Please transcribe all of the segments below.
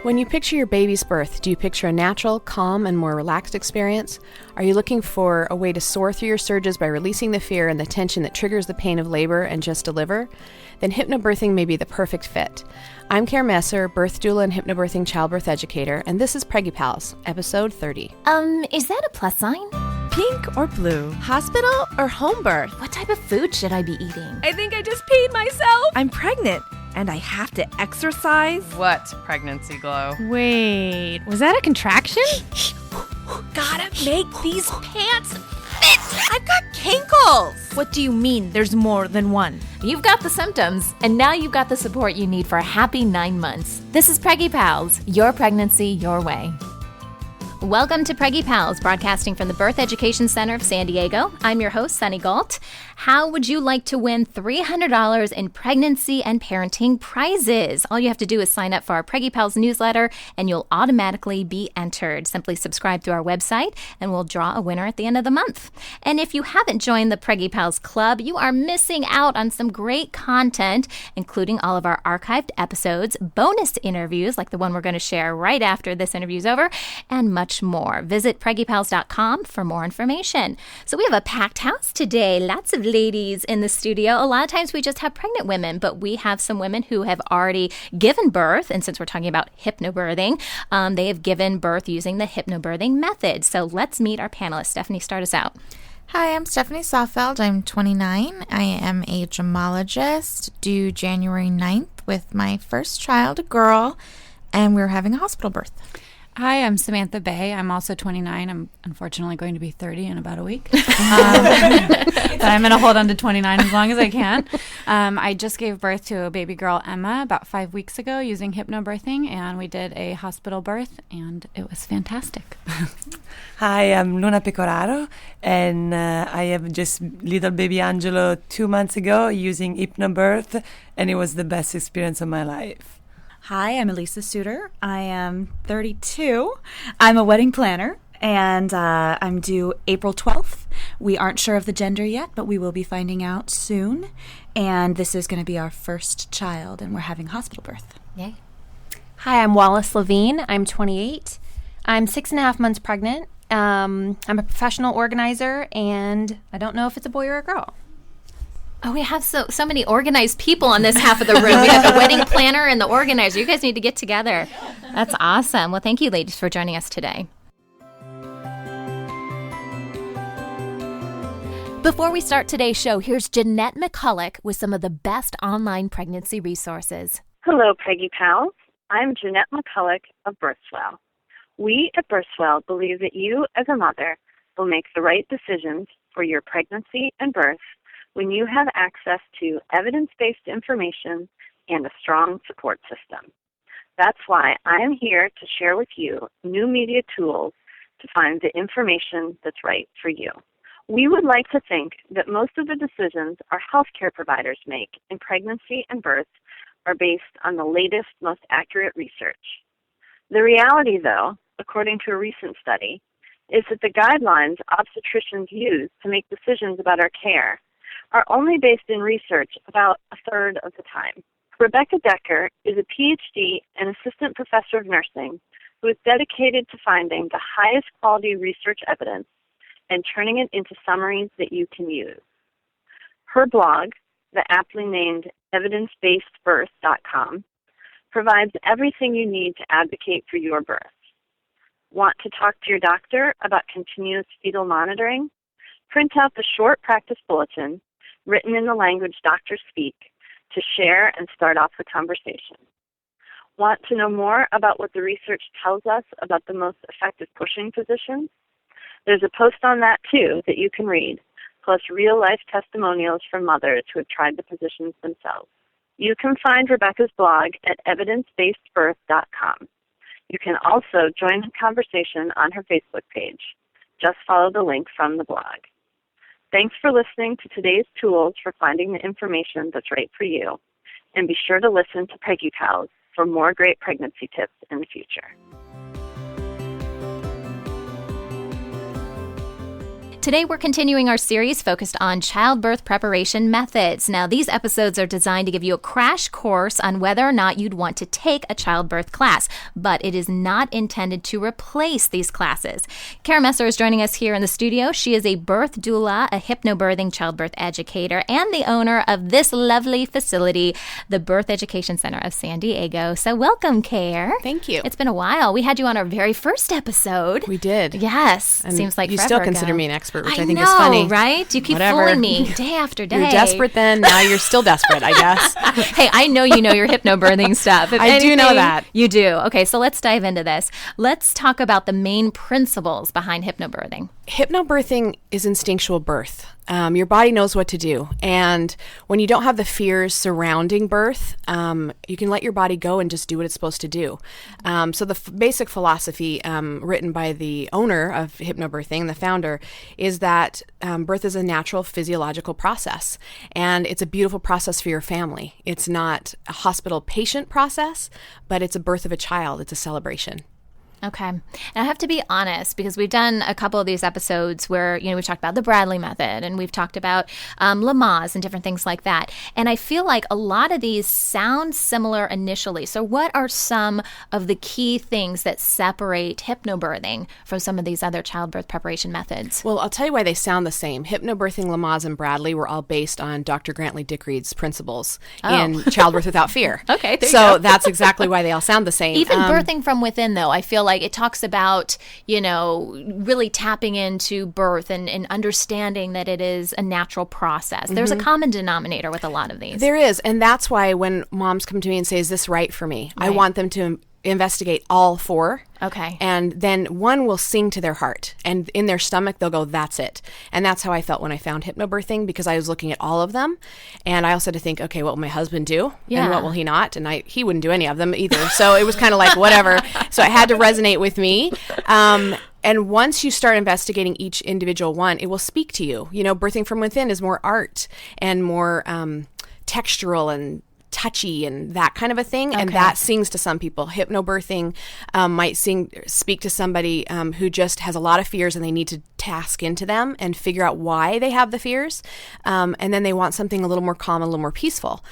When you picture your baby's birth, do you picture a natural, calm, and more relaxed experience? Are you looking for a way to soar through your surges by releasing the fear and the tension that triggers the pain of labor and just deliver? Then hypnobirthing may be the perfect fit. I'm Kara Messer, birth doula and hypnobirthing childbirth educator, and this is Preggy Pals, episode 30. Is that a plus sign? Pink or blue? Hospital or home birth? What type of food should I be eating? I think I just peed myself. I'm pregnant, and I have to exercise. What pregnancy glow? Wait, was that a contraction? Gotta make these pants fit. I've got kinkles. What do you mean there's more than one? You've got the symptoms, and now you've got the support you need for a happy 9 months. This is Preggy Pals, your pregnancy, your way. Welcome to Preggy Pals, broadcasting from the Birth Education Center of San Diego. I'm your host, Sunny Galt. How would you like to win $300 in pregnancy and parenting prizes? All you have to do is sign up for our Preggy Pals newsletter, and you'll automatically be entered. Simply subscribe to our website, and we'll draw a winner at the end of the month. And if you haven't joined the Preggy Pals Club, you are missing out on some great content, including all of our archived episodes, bonus interviews like the one we're going to share right after this interview's over, and much more. Visit preggypals.com for more information. So we have a packed house today. Lots of ladies in the studio. A lot of times we just have pregnant women, but we have some women who have already given birth. And since we're talking about hypnobirthing, they have given birth using the hypnobirthing method. So let's meet our panelists. Stephanie, start us out. Hi, I'm Stephanie Sawfeld. I'm 29. I am a gemologist, due January 9th with my first child, a girl, and we're having a hospital birth. Hi, I'm Samantha Bay. I'm also 29. I'm unfortunately going to be 30 in about a week. But I'm going to hold on to 29 as long as I can. I just gave birth to a baby girl, Emma, about 5 weeks ago using hypnobirthing, and we did a hospital birth, and it was fantastic. Hi, I'm Luna Pecoraro, and I have just little baby Angelo 2 months ago using Hypnobirth, and it was the best experience of my life. Hi, I'm Elisa Suter. I am 32. I'm a wedding planner, and I'm due April 12th. We aren't sure of the gender yet, but we will be finding out soon. And this is going to be our first child, and we're having hospital birth. Yay. Hi, I'm Wallace Levine. I'm 28. I'm 6.5 months pregnant. I'm a professional organizer, and I don't know if it's a boy or a girl. Oh, we have so many organized people on this half of the room. We have the wedding planner and the organizer. You guys need to get together. That's awesome. Well, thank you, ladies, for joining us today. Before we start today's show, here's Jeanette McCulloch with some of the best online pregnancy resources. Hello, Preggy Pals. I'm Jeanette McCulloch of Birthswell. We at Birthswell believe that you, as a mother, will make the right decisions for your pregnancy and birth when you have access to evidence-based information and a strong support system. That's why I am here to share with you new media tools to find the information that's right for you. We would like to think that most of the decisions our healthcare providers make in pregnancy and birth are based on the latest, most accurate research. The reality, though, according to a recent study, is that the guidelines obstetricians use to make decisions about our care are only based in research about a third of the time. Rebecca Decker is a PhD and assistant professor of nursing who is dedicated to finding the highest quality research evidence and turning it into summaries that you can use. Her blog, the aptly named evidencebasedbirth.com, provides everything you need to advocate for your birth. Want to talk to your doctor about continuous fetal monitoring? Print out the short practice bulletin written in the language doctors speak to share and start off the conversation. Want to know more about what the research tells us about the most effective pushing positions? There's a post on that, too, that you can read, plus real-life testimonials from mothers who have tried the positions themselves. You can find Rebecca's blog at evidencebasedbirth.com. You can also join the conversation on her Facebook page. Just follow the link from the blog. Thanks for listening to today's tools for finding the information that's right for you. And be sure to listen to Preggy Pals for more great pregnancy tips in the future. Today, we're continuing our series focused on childbirth preparation methods. Now, these episodes are designed to give you a crash course on whether or not you'd want to take a childbirth class, but it is not intended to replace these classes. Kara Messer is joining us here in the studio. She is a birth doula, a hypnobirthing childbirth educator, and the owner of this lovely facility, the Birth Education Center of San Diego. So welcome, Kara. Thank you. It's been a while. We had you on our very first episode. We did. Yes. And seems like you forever still consider ago. me an expert, which I I think know, is funny. Right? You keep Whatever. fooling me day after day. You were desperate then. Now you're still desperate, I guess. Hey, I know you know your hypnobirthing stuff. If I do know anything, that. You do. Okay, so let's dive into this. Let's talk about the main principles behind hypnobirthing. Hypnobirthing is instinctual birth. Your body knows what to do. And when you don't have the fears surrounding birth, you can let your body go and just do what it's supposed to do. So the basic philosophy written by the owner of Hypnobirthing, the founder, is that birth is a natural physiological process. And it's a beautiful process for your family. It's not a hospital patient process, but it's a birth of a child. It's a celebration. Okay. And I have to be honest, because we've done a couple of these episodes where, we've talked about the Bradley method and we've talked about Lamaze and different things like that. And I feel like a lot of these sound similar initially. So what are some of the key things that separate hypnobirthing from some of these other childbirth preparation methods? Well, I'll tell you why they sound the same. Hypnobirthing, Lamaze, and Bradley were all based on Dr. Grantley Dickreed's principles in Childbirth Without Fear. Okay, there you so go. That's exactly why they all sound the same. Even birthing from within, though, I feel like it talks about, really tapping into birth and understanding that it is a natural process. There's a common denominator with a lot of these. There is. And that's why when moms come to me and say, is this right for me? I want them to investigate all four. Okay. And then one will sing to their heart. And in their stomach, they'll go, that's it. And that's how I felt when I found hypnobirthing, because I was looking at all of them. And I also had to think, okay, what will my husband do? Yeah. And what will he not? And he wouldn't do any of them either. So it was kind of like, whatever. So it had to resonate with me. And once you start investigating each individual one, it will speak to you. Birthing from within is more art and more textural and touchy and that kind of a thing. And that sings to some people. Hypnobirthing might speak to somebody who just has a lot of fears and they need to task into them and figure out why they have the fears. And then they want something a little more calm, a little more peaceful.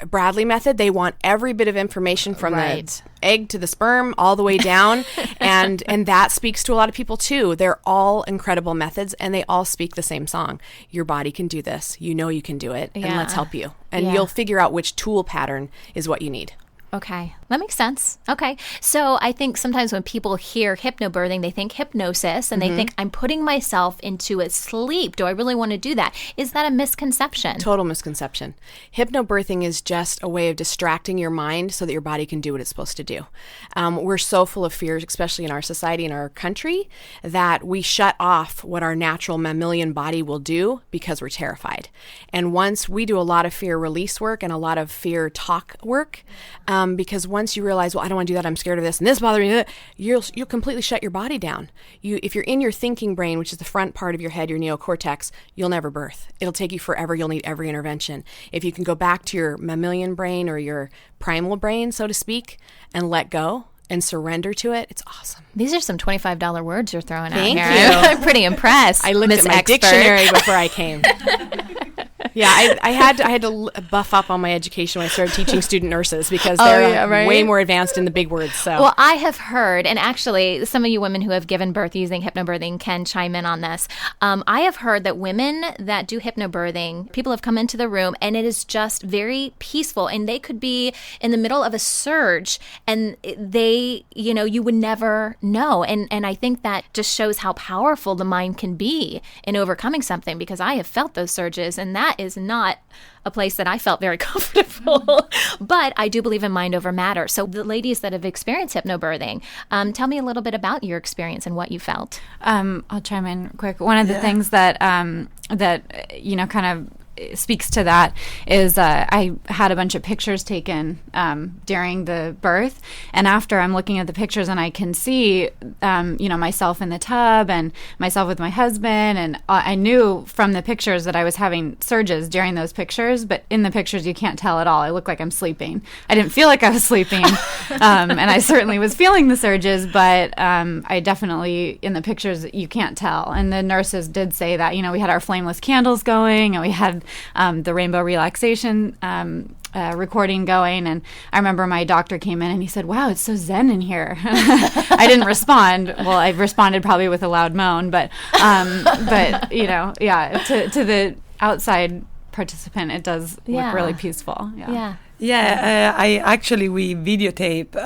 Bradley method, they want every bit of information from the egg to the sperm all the way down. and that speaks to a lot of people too. They're all incredible methods and they all speak the same song. Your body can do this. You know you can do it. And let's help you. And you'll figure out which tool pattern is what you need. Okay, that makes sense. Okay, so I think sometimes when people hear hypnobirthing, they think hypnosis and they think, I'm putting myself into a sleep. Do I really want to do that? Is that a misconception? Total misconception. Hypnobirthing is just a way of distracting your mind so that your body can do what it's supposed to do. We're so full of fears, especially in our society, in our country, that we shut off what our natural mammalian body will do because we're terrified. And once we do a lot of fear release work and a lot of fear talk work, because once you realize, well, I don't want to do that, I'm scared of this, and this bothers me, you'll completely shut your body down. If you're in your thinking brain, which is the front part of your head, your neocortex, you'll never birth. It'll take you forever. You'll need every intervention. If you can go back to your mammalian brain or your primal brain, so to speak, and let go and surrender to it, it's awesome. These are some $25 words you're throwing Thank out here. you. I'm pretty impressed. I looked at my dictionary before I came. Yeah, I had to buff up on my education when I started teaching student nurses because they're way more advanced in the big words. So. Well, I have heard, and actually some of you women who have given birth using hypnobirthing can chime in on this. I have heard that women that do hypnobirthing, people have come into the room and it is just very peaceful, and they could be in the middle of a surge and they, you would never know. And I think that just shows how powerful the mind can be in overcoming something, because I have felt those surges, and that is not a place that I felt very comfortable. But I do believe in mind over matter. So the ladies that have experienced hypnobirthing, tell me a little bit about your experience and what you felt. I'll chime in quick. One of the things that kind of speaks to that is I had a bunch of pictures taken during the birth, and after I'm looking at the pictures and I can see myself in the tub and myself with my husband, and I knew from the pictures that I was having surges during those pictures, but in the pictures you can't tell at all. I look like I'm sleeping. I didn't feel like I was sleeping, and I certainly was feeling the surges, but I definitely, in the pictures, you can't tell. And the nurses did say that, we had our flameless candles going, and we had the rainbow relaxation recording going, and I remember my doctor came in and he said, "Wow, it's so zen in here." I didn't respond. Well, I responded probably with a loud moan, but to the outside participant, it does look really peaceful. We videotape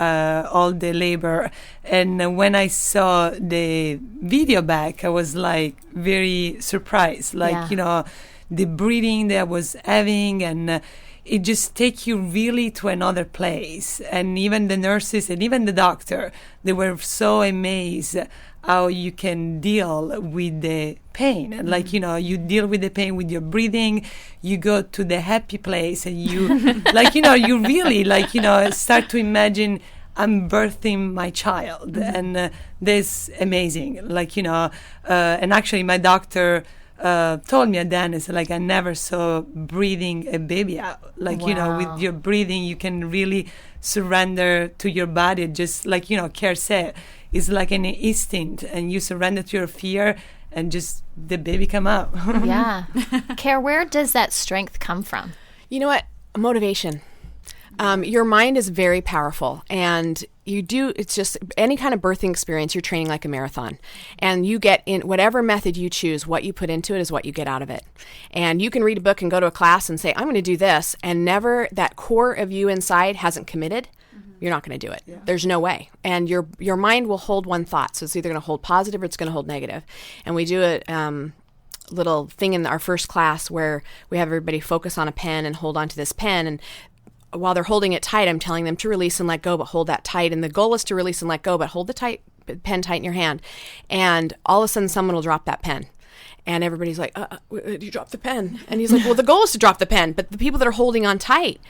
all the labor, and when I saw the video back, I was like very surprised, the breathing that I was having, and it just takes you really to another place. And even the nurses and even the doctor, they were so amazed how you can deal with the pain. And you deal with the pain with your breathing, you go to the happy place, and you, you really, start to imagine I'm birthing my child. And that's amazing. And actually my doctor told me at the end, it's like I never saw breathing a baby out. With your breathing, you can really surrender to your body. Just Care said, it's like an instinct, and you surrender to your fear, and just the baby come out. Yeah. Care, where does that strength come from? You know what? Motivation. Your mind is very powerful, and it's just any kind of birthing experience, you're training like a marathon, and you get in whatever method you choose, what you put into it is what you get out of it. And you can read a book and go to a class and say, I'm going to do this, and never that core of you inside hasn't committed. You're not going to do it. Yeah. There's no way. And your mind will hold one thought. So it's either going to hold positive or it's going to hold negative. And we do a little thing in our first class where we have everybody focus on a pen and hold on to this pen. And while they're holding it tight, I'm telling them to release and let go, but hold that tight. And the goal is to release and let go, but hold the pen tight in your hand. And all of a sudden someone will drop that pen. And everybody's like, you dropped the pen. And he's like, well, the goal is to drop the pen. But the people that are holding on tight,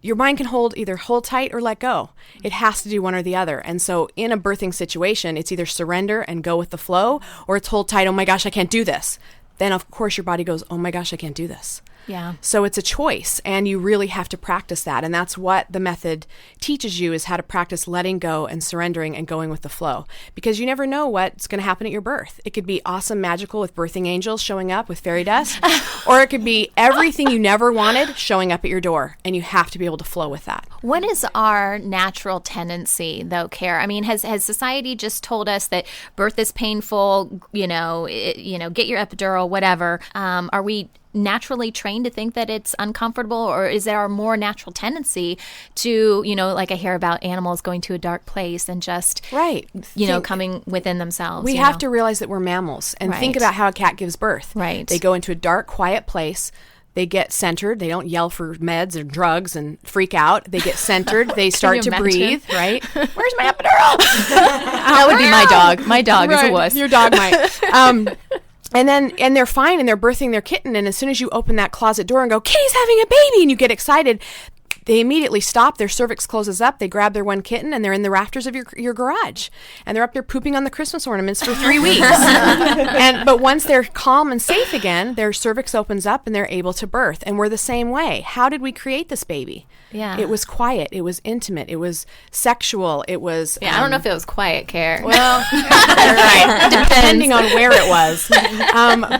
your mind can either hold tight or let go. It has to do one or the other. And so in a birthing situation, it's either surrender and go with the flow, or it's hold tight, oh my gosh, I can't do this. Then of course your body goes, oh my gosh, I can't do this. Yeah. So it's a choice, and you really have to practice that. And that's what the method teaches you, is how to practice letting go and surrendering and going with the flow. Because you never know what's going to happen at your birth. It could be awesome, magical with birthing angels showing up with fairy dust, or it could be everything you never wanted showing up at your door, and you have to be able to flow with that. What is our natural tendency, though, Care? I mean, has society just told us that birth is painful, get your epidural, whatever? Are we naturally trained to think that it's uncomfortable, or is there a more natural tendency to, like I hear about animals going to a dark place and just, coming within themselves? We have to realize that we're mammals, and think about how a cat gives birth. Right. They go into a dark, quiet place. They get centered. They don't yell for meds or drugs and freak out. They get centered. They start to breathe, right? Where's my epidural? That would be my dog. My dog is a wuss. Your dog might. And they're fine, and they're birthing their kitten, and as soon as you open that closet door and go, Kitty's having a baby, and you get excited, they immediately stop, their cervix closes up, they grab their one kitten, and they're in the rafters of your garage. And they're up there pooping on the Christmas ornaments for 3 weeks. But once they're calm and safe again, their cervix opens up and they're able to birth. And we're the same way. How did we create this baby? Yeah. It was quiet. It was intimate. It was sexual. It was... I don't know if it was quiet, Care. Well, right. Depending on where it was.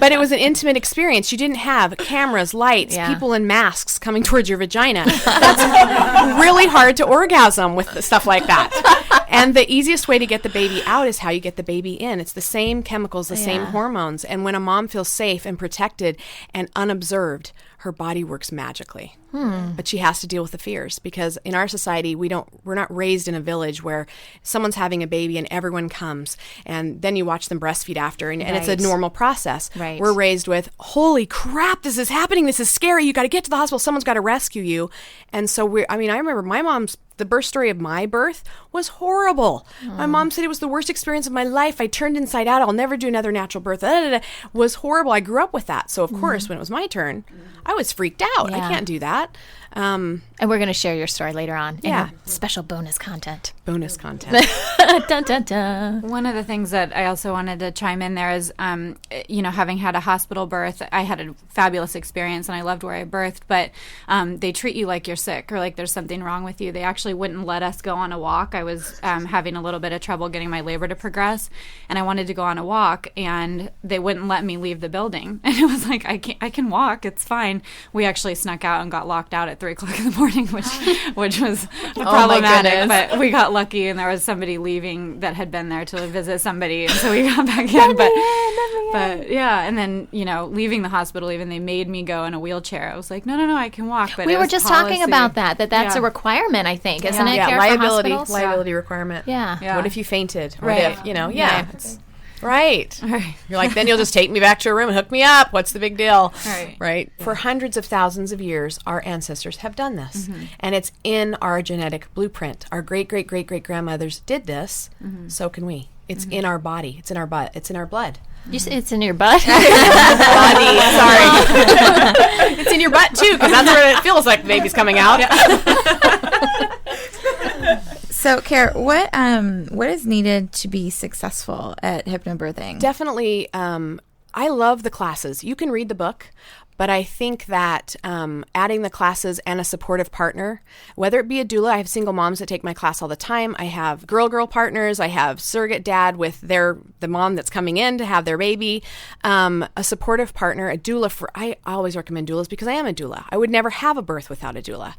But it was an intimate experience. You didn't have cameras, lights, people in masks coming towards your vagina. That's really hard to orgasm with stuff like that. And the easiest way to get the baby out is how you get the baby in. It's the same chemicals, the same hormones. And when a mom feels safe and protected and unobserved, her body works magically. But she has to deal with the fears, because in our society, we're not raised in a village where someone's having a baby and everyone comes and then you watch them breastfeed after, and it's a normal process. Right. We're raised with, holy crap, this is happening. This is scary. You got to get to the hospital. Someone's got to rescue you. And so I remember my mom's the birth story of my birth was horrible. My mom said it was the worst experience of my life. I turned inside out. I'll never do another natural birth. Was horrible. I grew up with that. So, of course, when it was my turn, I was freaked out. Yeah. I can't do that. And we're going to share your story later on. Yeah. Special bonus content. Bonus content. Dun, dun, dun. One of the things that I also wanted to chime in there is, having had a hospital birth, I had a fabulous experience and I loved where I birthed, but they treat you like you're sick or like there's something wrong with you. They actually wouldn't let us go on a walk. I was having a little bit of trouble getting my labor to progress, and I wanted to go on a walk, and they wouldn't let me leave the building. And it was like, I can walk. It's fine. We actually snuck out and got locked out at 3 o'clock in the morning, which was problematic, but we got lucky, and there was somebody leaving that had been there to visit somebody, and so we got back in. But yeah, and then leaving the hospital, even they made me go in a wheelchair. I was like, no, I can walk. But we were just talking about that's a requirement, I think, isn't it? Yeah, Care liability requirement. Yeah. What if you fainted? Right. What if, Right. You're like, then you'll just take me back to a room and hook me up. What's the big deal? Right. For hundreds of thousands of years, our ancestors have done this. And it's in our genetic blueprint. Our great-great-great-great-grandmothers did this. So can we. It's in our body. It's in our butt. It's in our blood. You say it's in your butt? Body, sorry. It's in your butt, too, because that's where it feels like the baby's coming out. So, Kara, what is needed to be successful at hypnobirthing? Definitely, I love the classes. You can read the book, but I think that adding the classes and a supportive partner, whether it be a doula, I have single moms that take my class all the time. I have girl partners. I have surrogate dad with the mom that's coming in to have their baby. A supportive partner, a doula. I always recommend doulas because I am a doula. I would never have a birth without a doula.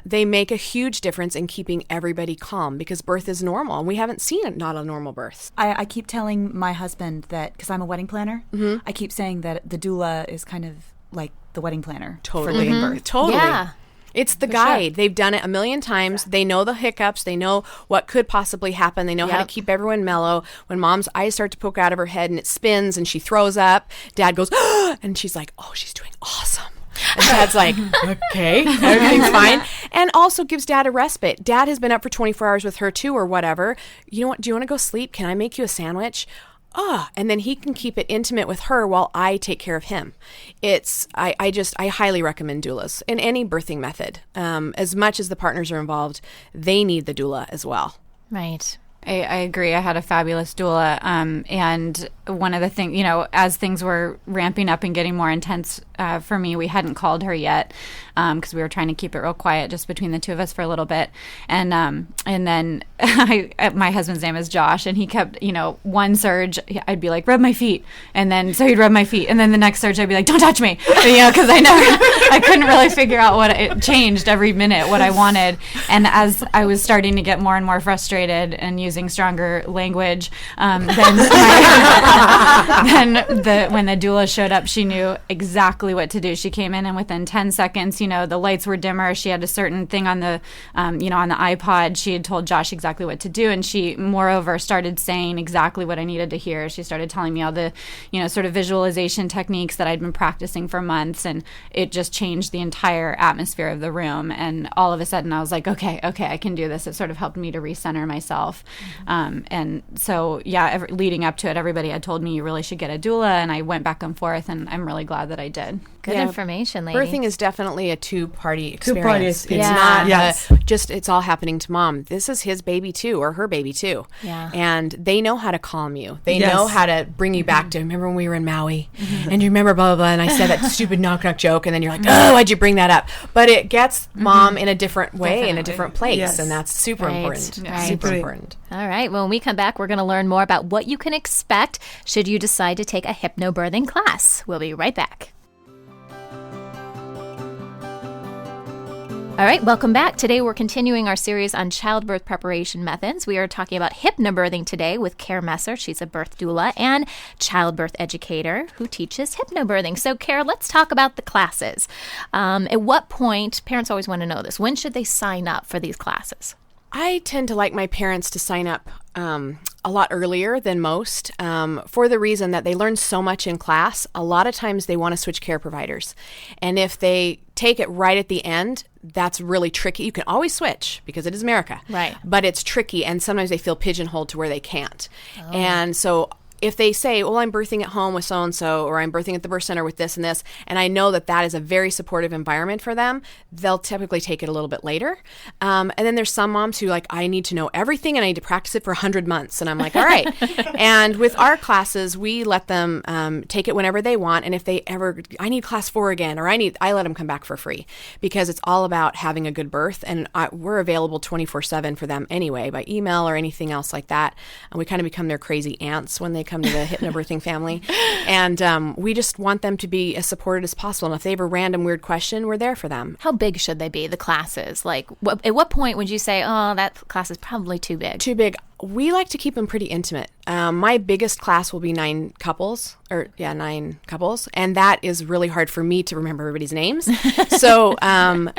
They make a huge difference in keeping everybody calm because birth is normal, and we haven't seen not a normal birth. I keep telling my husband that, because I'm a wedding planner, I keep saying that the doula is kind of like the wedding planner for giving birth. Totally. Yeah. It's the guide. Sure. They've done it a million times. They know the hiccups. They know what could possibly happen. They know how to keep everyone mellow. When mom's eyes start to poke out of her head and it spins and she throws up, dad goes, and she's like, oh, she's doing awesome. And dad's like, okay, everything's fine. And also gives dad a respite. Dad has been up for 24 hours with her too or whatever. You know what? Do you want to go sleep? Can I make you a sandwich? And then he can keep it intimate with her while I take care of him. I highly recommend doulas in any birthing method. As much as the partners are involved, they need the doula as well. Right. I agree. I had a fabulous doula. And one of the things, as things were ramping up and getting more intense for me, we hadn't called her yet because we were trying to keep it real quiet just between the two of us for a little bit. And then my husband's name is Josh, and he kept, one surge, I'd be like, rub my feet. And then, so he'd rub my feet. And then the next surge, I'd be like, don't touch me. Because I couldn't really figure out it changed every minute, what I wanted. And as I was starting to get more and more frustrated and using stronger language, when the doula showed up, she knew exactly what to do. She came in, and within 10 seconds, the lights were dimmer. She had a certain thing on the, on the iPod. She had told Josh exactly what to do, and she, moreover, started saying exactly what I needed to hear. She started telling me all the, sort of visualization techniques that I'd been practicing for months, and it just changed the entire atmosphere of the room. And all of a sudden, I was like, okay, I can do this. It sort of helped me to recenter myself. And so, leading up to it, everybody had told me you really should get a doula, and I went back and forth, and I'm really glad that I did. Good information, lady. Birthing is definitely a two-party experience. It's not it's all happening to mom. This is his baby too, or her baby too. Yeah. And they know how to calm you. They know how to bring you back to, remember when we were in Maui? And you remember blah, blah, blah, and I said that stupid knock-knock joke, and then you're like, oh, why'd you bring that up? But it gets mom in a different way, in a different place, and that's super important. Right. Super important. All right. Well, when we come back, we're going to learn more about what you can expect should you decide to take a hypnobirthing class. We'll be right back. All right, welcome back. Today we're continuing our series on childbirth preparation methods. We are talking about hypnobirthing today with Kara Messer. She's a birth doula and childbirth educator who teaches hypnobirthing. So, Kara, let's talk about the classes. At what point, parents always want to know this, when should they sign up for these classes? I tend to like my parents to sign up a a lot earlier than most for the reason that they learn so much in class. A lot of times they want to switch care providers. And if they take it right at the end, that's really tricky. You can always switch because it is America. Right. But it's tricky, and sometimes they feel pigeonholed to where they can't. And so if they say, well, I'm birthing at home with so-and-so, or I'm birthing at the birth center with this and this, and I know that that is a very supportive environment for them, they'll typically take it a little bit later. And then there's some moms who I need to know everything and I need to practice it for 100 months. And I'm like, all right. And with our classes, we let them take it whenever they want. And if they ever, I need class 4 again, or I let them come back for free, because it's all about having a good birth. And we're available 24/7 for them anyway, by email or anything else like that. And we kind of become their crazy aunts when they come to the Hypnobirthing family. And we just want them to be as supported as possible. And if they have a random weird question, we're there for them. How big should they be, the classes? Like, at what point would you say, oh, that class is probably too big? Too big. We like to keep them pretty intimate. My biggest class will be 9 couples, and that is really hard for me to remember everybody's names. So,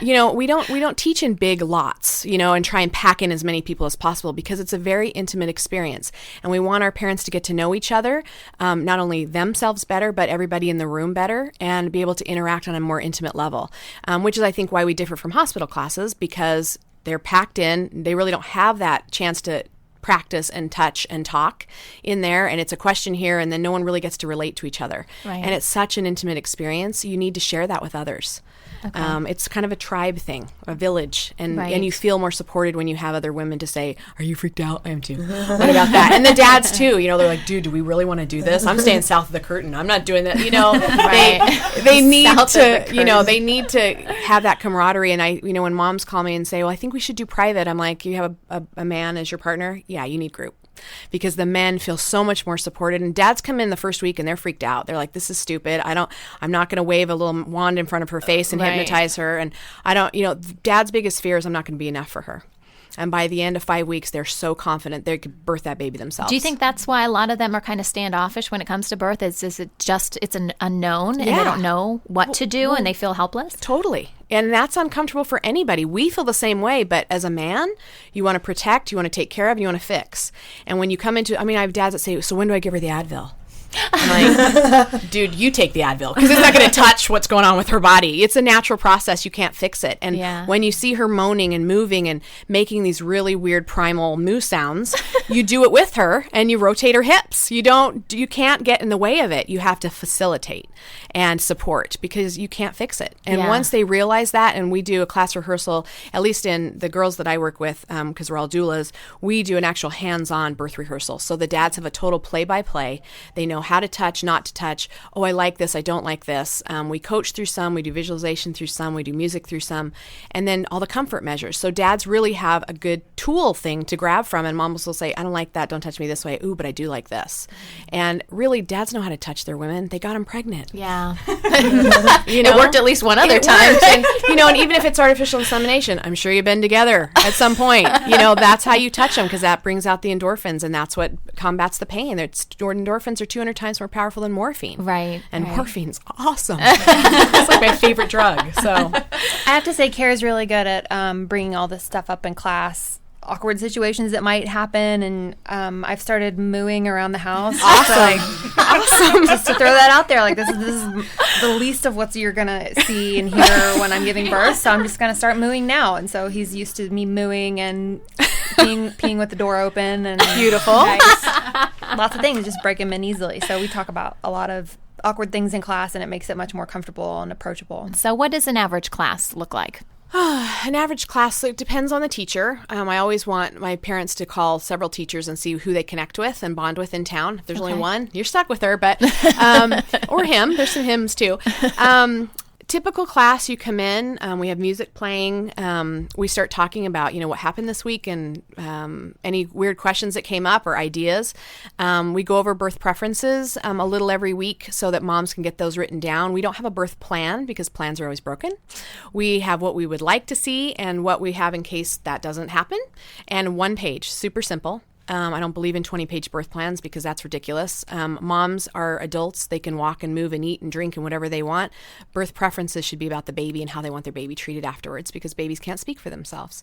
we don't teach in big lots, and try and pack in as many people as possible, because it's a very intimate experience, and we want our parents to get to know each other, not only themselves better, but everybody in the room better, and be able to interact on a more intimate level, which is, I think, why we differ from hospital classes, because they're packed in. They really don't have that chance to practice and touch and talk in there, and it's a question here, and then no one really gets to relate to each other. Right. And it's such an intimate experience. You need to share that with others. Okay. It's kind of a tribe thing, a village, and you feel more supported when you have other women to say, are you freaked out? I am too. What about that? And the dads too, they're like, dude, do we really want to do this? I'm staying south of the curtain. I'm not doing that. They need to, they need to have that camaraderie. And when moms call me and say, well, I think we should do private, I'm like, you have a man as your partner? Yeah, you need group. Because the men feel so much more supported, and dads come in the first week and they're freaked out. They're like, this is stupid. I'm not going to wave a little wand in front of her face and hypnotize her. And dad's biggest fear is I'm not going to be enough for her. And by the end of 5 weeks, they're so confident they could birth that baby themselves. Do you think that's why a lot of them are kind of standoffish when it comes to birth? Is it just, it's an unknown, and they don't know what to do, and they feel helpless? Totally. And that's uncomfortable for anybody. We feel the same way, but as a man, you want to protect, you want to take care of, you want to fix. And when you come into, I have dads that say, so when do I give her the Advil? I'm like, dude, you take the Advil, because it's not going to touch what's going on with her body. It's a natural process. You can't fix it. And when you see her moaning and moving and making these really weird primal moo sounds, you do it with her and you rotate her hips. You can't get in the way of it. You have to facilitate and support, because you can't fix it. And once they realize that, and we do a class rehearsal, at least in the girls that I work with, because we're all doulas, we do an actual hands-on birth rehearsal. So the dads have a total play-by-play. They know how to touch, not to touch. Oh, I like this. I don't like this. We coach through some. We do visualization through some. We do music through some. And then all the comfort measures. So dads really have a good tool thing to grab from. And moms will say, I don't like that. Don't touch me this way. Ooh, but I do like this. And really, dads know how to touch their women. They got them pregnant. Yeah. It worked at least one other time. And, and even if it's artificial insemination, I'm sure you've been together at some point. That's how you touch them, because that brings out the endorphins, and that's what combats the pain. Endorphins are 200 times more powerful than morphine. Right. And morphine's awesome. It's like my favorite drug. So I have to say, Kara's really good at bringing all this stuff up in class. Awkward situations that might happen, and I've started mooing around the house. Awesome. Just to throw that out there, like this is the least of what you're gonna see and hear when I'm giving birth. So I'm just gonna start mooing now, and so he's used to me mooing and peeing with the door open, and beautiful. Lots of things just break him in easily. So we talk about a lot of awkward things in class, and it makes it much more comfortable and approachable. So what does an average class look like? An average class, it depends on the teacher. I always want my parents to call several teachers and see who they connect with and bond with in town. If there's only one, you're stuck with her, but or him. There's some hymns too. Typical class, you come in, we have music playing, we start talking about, what happened this week, and any weird questions that came up or ideas. We go over birth preferences a little every week so that moms can get those written down. We don't have a birth plan, because plans are always broken. We have what we would like to see and what we have in case that doesn't happen, and 1 page, super simple. I don't believe in 20-page birth plans, because that's ridiculous. Moms are adults. They can walk and move and eat and drink and whatever they want. Birth preferences should be about the baby and how they want their baby treated afterwards, because babies can't speak for themselves.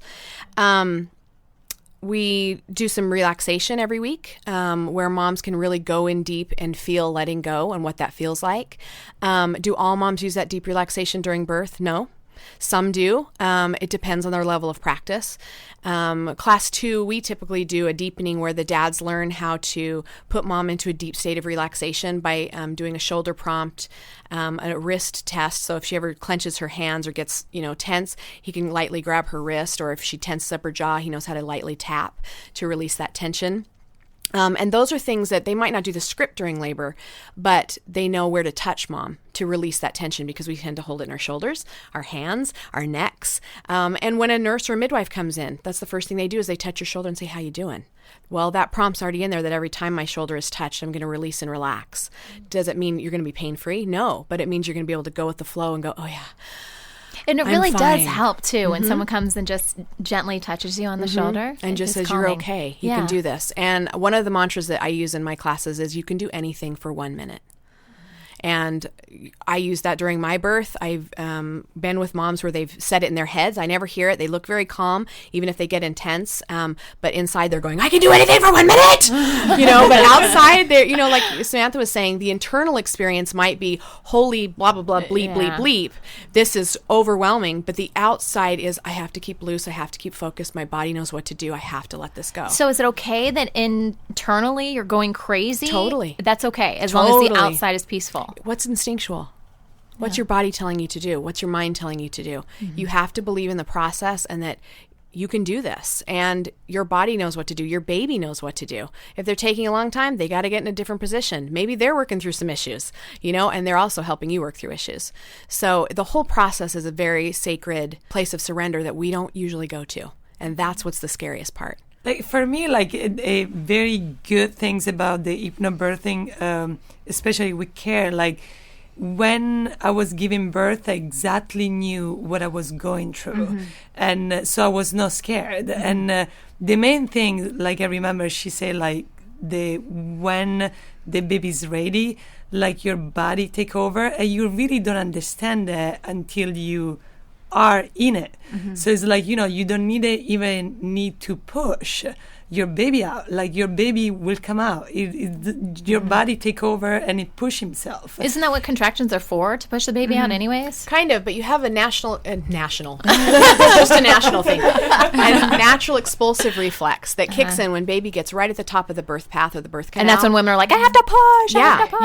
we do some relaxation every week where moms can really go in deep and feel letting go and what that feels like. Do all moms use that deep relaxation during birth? No. Some do. It depends on their level of practice. Class 2, we typically do a deepening where the dads learn how to put mom into a deep state of relaxation by doing a shoulder prompt, a wrist test. So if she ever clenches her hands or gets, tense, he can lightly grab her wrist, or if she tenses up her jaw, he knows how to lightly tap to release that tension. And those are things that they might not do the script during labor, but they know where to touch mom to release that tension, because we tend to hold it in our shoulders, our hands, our necks. And when a nurse or a midwife comes in, that's the first thing they do is they touch your shoulder and say, how you doing? Well, that prompt's already in there that every time my shoulder is touched, I'm going to release and relax. Does it mean you're going to be pain-free? No, but it means you're going to be able to go with the flow and go, oh yeah. And it really does help, too, when someone comes and just gently touches you on the shoulder. And just says, you're okay. You can do this. And one of the mantras that I use in my classes is you can do anything for 1 minute. And I use that during my birth. I've been with moms where they've said it in their heads. I never hear it. They look very calm, even if they get intense. But inside they're going, I can do anything for 1 minute! But outside they're, like Samantha was saying, the internal experience might be holy blah, blah, blah, bleep, bleep, bleep. This is overwhelming. But the outside is, I have to keep loose. I have to keep focused. My body knows what to do. I have to let this go. So is it okay that internally you're going crazy? Totally. That's okay, as long as the outside is peaceful. What's instinctual? What's your body telling you to do? What's your mind telling you to do? You have to believe in the process and that you can do this. And your body knows what to do. Your baby knows what to do. If they're taking a long time, they got to get in a different position. Maybe they're working through some issues, and they're also helping you work through issues. So the whole process is a very sacred place of surrender that we don't usually go to. And that's what's the scariest part. Like for me, a very good things about the hypnobirthing, especially with care, like when I was giving birth, I exactly knew what I was going through. And so I was not scared. And the main thing, like I remember she said, when the baby's ready, like your body take over, and you really don't understand that until you are in it. So it's like, you don't even need to push your baby out. Like your baby will come out. Your body take over and it push himself. Isn't that what contractions are for? To push the baby out anyways? Kind of, but you have a national, just a national thing, a natural expulsive reflex that kicks in when baby gets right at the top of the birth path or the birth canal. And that's when women are like, I have to push.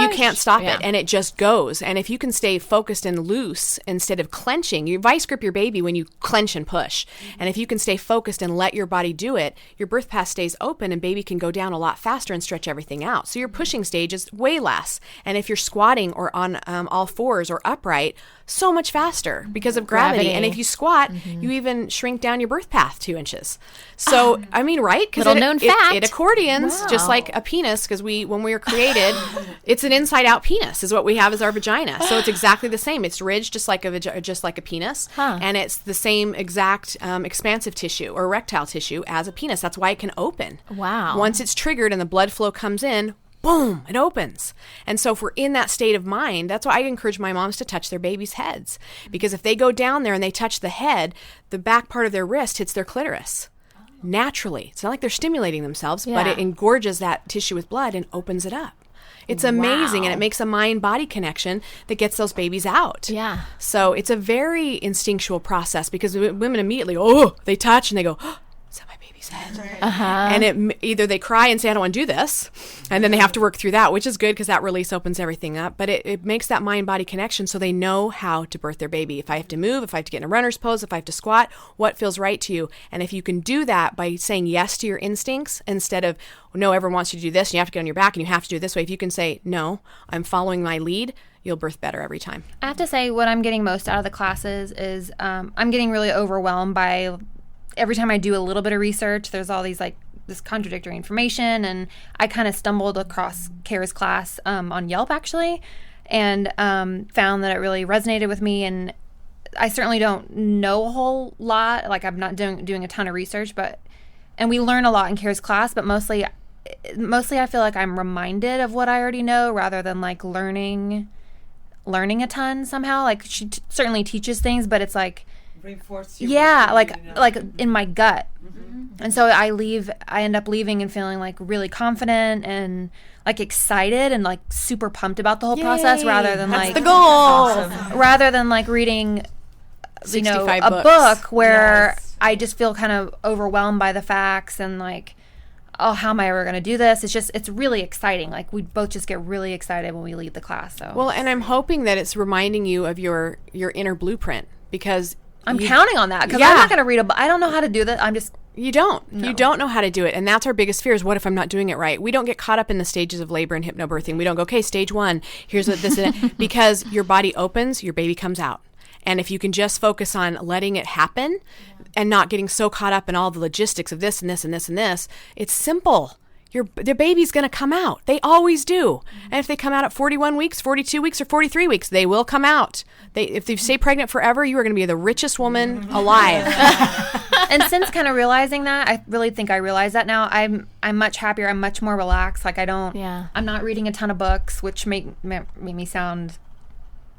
You can't stop it. And it just goes. And if you can stay focused and loose instead of clenching, you vice grip your baby when you clench and push. And if you can stay focused and let your body do it, your birth path stays open and baby can go down a lot faster and stretch everything out. So your pushing stage is way less. And if you're squatting or on all fours or upright, so much faster because of gravity. And if you squat, you even shrink down your birth path 2 inches. So, right? Because it accordions just like a penis, because when we were created, it's an inside-out penis is what we have as our vagina. So it's exactly the same. It's ridged just like a penis, and it's the same exact expansive tissue or erectile tissue as a penis. That's why it can open. Wow. Once it's triggered and the blood flow comes in, boom, it opens. And so if we're in that state of mind, that's why I encourage my moms to touch their babies' heads. Because if they go down there and they touch the head, the back part of their wrist hits their clitoris. Naturally. It's not like they're stimulating themselves, but it engorges that tissue with blood and opens it up. It's amazing, and it makes a mind-body connection that gets those babies out. Yeah. So it's a very instinctual process because women immediately, they touch and they go, is that my baby's head? And either they cry and say, I don't want to do this, and then they have to work through that, which is good because that release opens everything up. But it makes that mind-body connection so they know how to birth their baby. If I have to move, if I have to get in a runner's pose, if I have to squat, what feels right to you? And if you can do that by saying yes to your instincts instead of, no, everyone wants you to do this and you have to get on your back and you have to do it this way. If you can say, no, I'm following my lead, you'll birth better every time. I have to say what I'm getting most out of the classes is I'm getting really overwhelmed by every time I do a little bit of research, there's all these this contradictory information, and I kind of stumbled across Kara's class on Yelp actually, and found that it really resonated with me. And I certainly don't know a whole lot, like I'm not doing a ton of research, and we learn a lot in Kara's class, but mostly I feel like I'm reminded of what I already know rather than learning a ton somehow. Like she certainly teaches things, but it's like reinforce your like in my gut. And so I end up leaving and feeling like really confident and like excited and like super pumped about the whole process rather than That's like the goal. Rather than like reading, you know, a books. book where I just feel kind of overwhelmed by the facts and like, oh, how am I ever going to do this? It's really exciting. Like we both just get really excited when we leave the class. So well, and I'm hoping that it's reminding you of your inner blueprint because I'm counting on that because I'm not going to read a book. I don't know how to do that. You don't know how to do it. And that's our biggest fear is what if I'm not doing it right? We don't get caught up in the stages of labor and hypnobirthing. We don't go, okay, stage 1, here's what this is. Because your body opens, your baby comes out. And if you can just focus on letting it happen and not getting so caught up in all the logistics of this and this and this and this, it's simple. Their baby's going to come out. They always do. And if they come out at 41 weeks, 42 weeks, or 43 weeks, they will come out. If they stay pregnant forever, you are going to be the richest woman alive. And since kind of realizing that, I really think I realize that now. I'm much happier. I'm much more relaxed. Like I'm not reading a ton of books, which make me sound,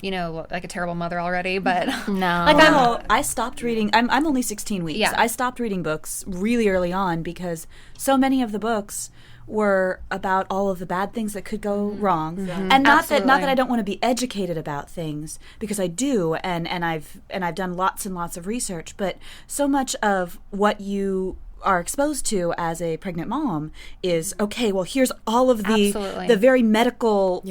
you know, like a terrible mother already, but no. Like I stopped reading. I'm only 16 weeks. Yeah. I stopped reading books really early on because so many of the books were about all of the bad things that could go wrong. Mm-hmm. And not that I don't want to be educated about things, because I do, and I've done lots and lots of research, but so much of what you are exposed to as a pregnant mom is, okay, well, here's all of the very medical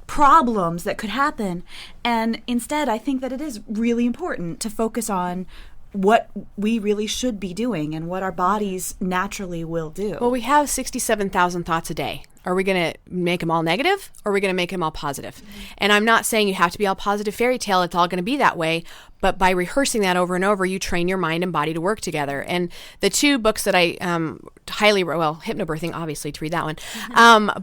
problems that could happen. And instead, I think that it is really important to focus on what we really should be doing and what our bodies naturally will do. Well, we have 67,000 thoughts a day. Are we going to make them all negative, or are we going to make them all positive? And I'm not saying you have to be all positive fairy tale. It's all going to be that way. But by rehearsing that over and over, you train your mind and body to work together. And the two books that I Hypnobirthing, obviously, to read that one,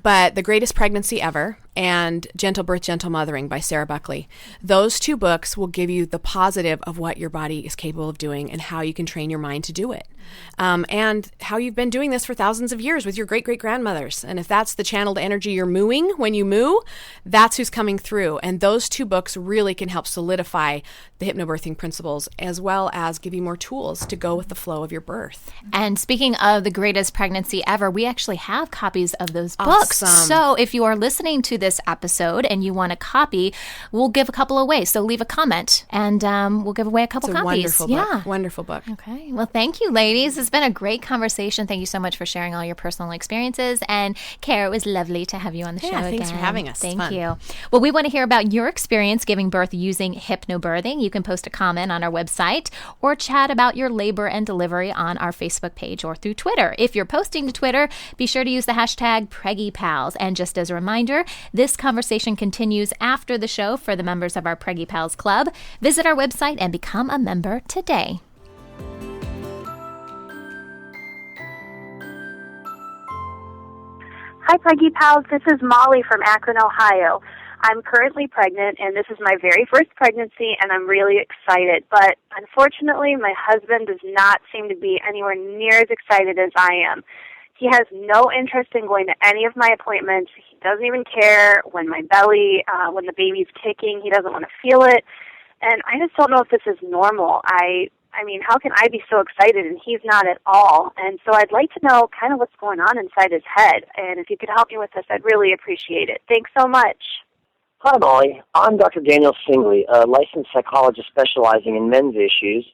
but The Greatest Pregnancy Ever and Gentle Birth, Gentle Mothering by Sarah Buckley. Those two books will give you the positive of what your body is capable of doing and how you can train your mind to do it. And how you've been doing this for thousands of years with your great-great-grandmothers. And if that's the channeled energy you're mooing when you moo, that's who's coming through. And those two books really can help solidify the hypnobirthing principles, as well as give you more tools to go with the flow of your birth. And speaking of The Greatest Pregnancy Ever, we actually have copies of those books. So if you are listening to this episode and you want a copy, we'll give a couple away. So leave a comment and we'll give away a couple copies. Wonderful book. Okay. Well, thank you, ladies. It's been a great conversation. Thank you so much for sharing all your personal experiences. And Kara, it was lovely to have you on the show again. Thanks for having us. Thank you. Well, we want to hear about your experience giving birth using hypnobirthing. You can post a comment on our website or chat about your labor and delivery on our Facebook page or through Twitter. If you're posting to Twitter, be sure to use the hashtag PreggyPals. And just as a reminder, this conversation continues after the show for the members of our Preggy Pals Club. Visit our website and become a member today. Hi, Preggy Pals. This is Molly from Akron, Ohio. I'm currently pregnant, and this is my very first pregnancy, and I'm really excited. But unfortunately, my husband does not seem to be anywhere near as excited as I am. He has no interest in going to any of my appointments. He doesn't even care when my belly, when the baby's kicking. He doesn't want to feel it. And I just don't know if this is normal. I mean, how can I be so excited and he's not at all? And so I'd like to know kind of what's going on inside his head. And if you could help me with this, I'd really appreciate it. Thanks so much. Hi, Molly. I'm Dr. Daniel Singley, a licensed psychologist specializing in men's issues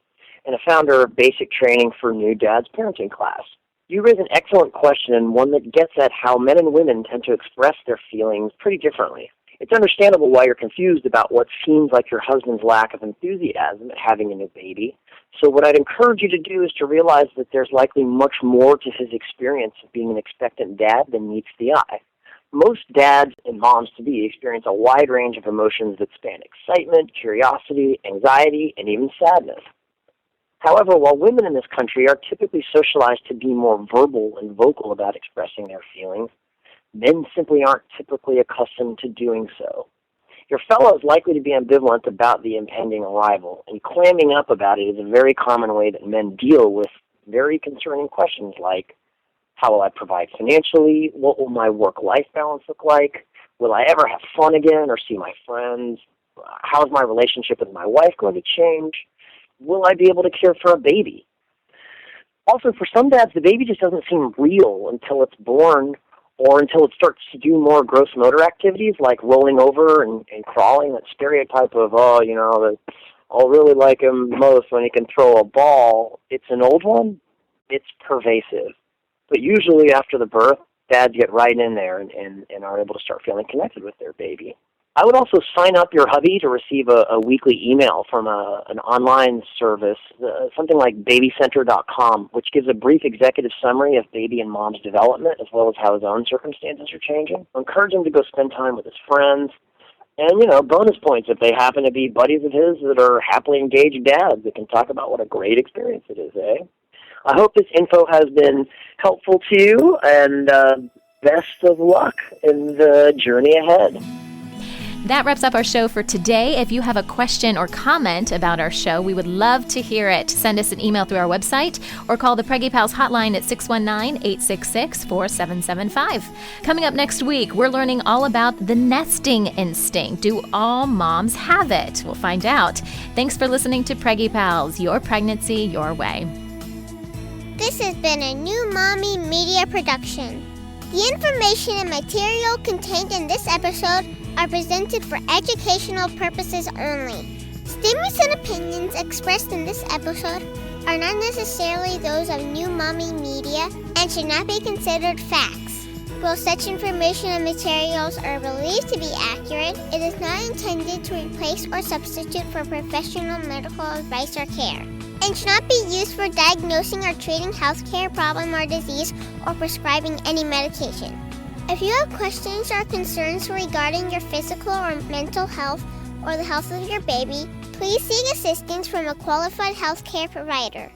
and a founder of Basic Training for New Dads Parenting Class. You raise an excellent question, and one that gets at how men and women tend to express their feelings pretty differently. It's understandable why you're confused about what seems like your husband's lack of enthusiasm at having a new baby. So what I'd encourage you to do is to realize that there's likely much more to his experience of being an expectant dad than meets the eye. Most dads and moms-to-be experience a wide range of emotions that span excitement, curiosity, anxiety, and even sadness. However, while women in this country are typically socialized to be more verbal and vocal about expressing their feelings, men simply aren't typically accustomed to doing so. Your fellow is likely to be ambivalent about the impending arrival, and clamming up about it is a very common way that men deal with very concerning questions like, how will I provide financially? What will my work-life balance look like? Will I ever have fun again or see my friends? How is my relationship with my wife going to change? Will I be able to care for a baby? Also, for some dads, the baby just doesn't seem real until it's born or until it starts to do more gross motor activities like rolling over and crawling, that stereotype of, I'll really like him most when he can throw a ball. It's an old one. It's pervasive. But usually after the birth, dads get right in there and are able to start feeling connected with their baby. I would also sign up your hubby to receive a weekly email from an online service, something like babycenter.com, which gives a brief executive summary of baby and mom's development as well as how his own circumstances are changing. I encourage him to go spend time with his friends. And, bonus points if they happen to be buddies of his that are happily engaged dads that can talk about what a great experience it is, eh? I hope this info has been helpful to you, and best of luck in the journey ahead. That wraps up our show for today. If you have a question or comment about our show, we would love to hear it. Send us an email through our website or call the Preggy Pals hotline at 619-866-4775. Coming up next week, we're learning all about the nesting instinct. Do all moms have it? We'll find out. Thanks for listening to Preggy Pals, your pregnancy, your way. This has been a New Mommy Media production. The information and material contained in this episode are presented for educational purposes only. Statements and opinions expressed in this episode are not necessarily those of New Mommy Media and should not be considered facts. While such information and materials are believed to be accurate, it is not intended to replace or substitute for professional medical advice or care, and should not be used for diagnosing or treating healthcare problem or disease or prescribing any medication. If you have questions or concerns regarding your physical or mental health or the health of your baby, please seek assistance from a qualified healthcare provider.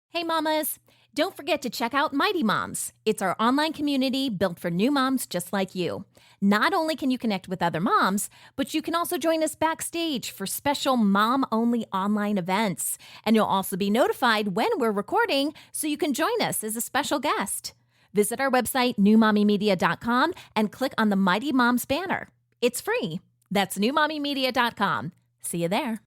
Hey mamas, don't forget to check out Mighty Moms. It's our online community built for new moms just like you. Not only can you connect with other moms, but you can also join us backstage for special mom-only online events. And you'll also be notified when we're recording so you can join us as a special guest. Visit our website, newmommymedia.com, and click on the Mighty Moms banner. It's free. That's newmommymedia.com. See you there.